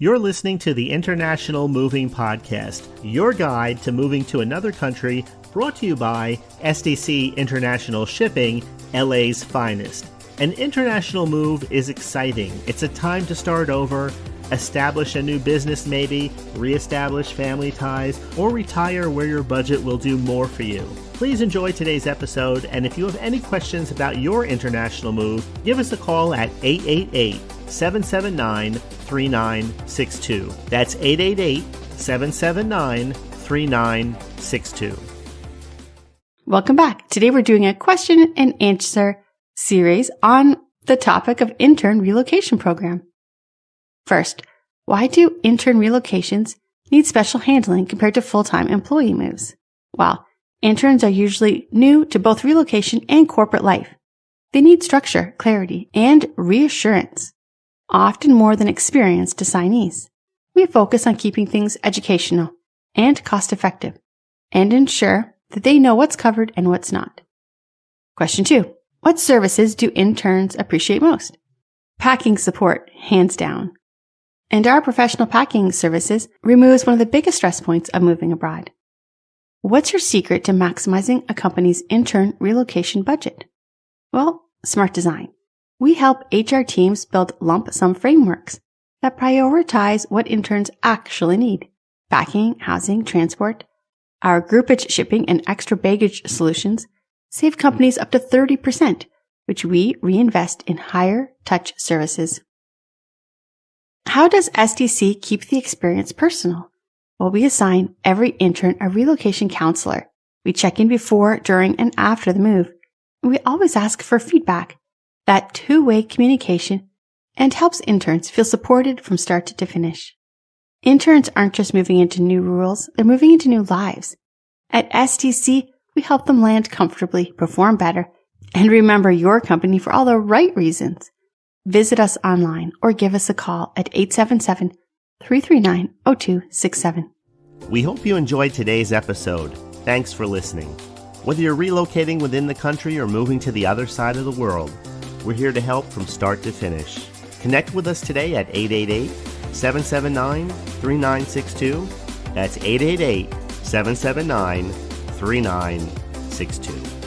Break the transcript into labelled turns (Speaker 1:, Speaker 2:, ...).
Speaker 1: You're listening to the International Moving Podcast, your guide to moving to another country, brought to you by SDC International Shipping, LA's finest. An international move is exciting. It's a time to start over, establish a new business maybe, reestablish family ties, or retire where your budget will do more for you. Please enjoy today's episode, and if you have any questions about your international move, give us a call at 888-779-3962. That's 888-779-3962.
Speaker 2: Welcome back. Today we're doing a question and answer series on the topic of intern relocation program. First, why do intern relocations need special handling compared to full-time employee moves? Well, interns are usually new to both relocation and corporate life. They need structure, clarity, and reassurance, often more than experienced assignees. We focus on keeping things educational and cost-effective and ensure that they know what's covered and what's not. Question 2. What services do interns appreciate most? Packing support, hands down. And our professional packing services removes one of the biggest stress points of moving abroad. What's your secret to maximizing a company's intern relocation budget? Well, smart design. We help HR teams build lump sum frameworks that prioritize what interns actually need. Packing, housing, transport. Our groupage shipping and extra baggage solutions save companies up to 30%, which we reinvest in higher touch services. How does SDC keep the experience personal? Well, we assign every intern a relocation counselor. We check in before, during, and after the move. We always ask for feedback, that two-way communication, and helps interns feel supported from start to finish. Interns aren't just moving into new rules, they're moving into new lives. At SDC, we help them land comfortably, perform better, and remember your company for all the right reasons. Visit us online or give us a call at 877-339-0267.
Speaker 1: We hope you enjoyed today's episode. Thanks for listening. Whether you're relocating within the country or moving to the other side of the world, we're here to help from start to finish. Connect with us today at 888-779-3962. That's 888-779-3962.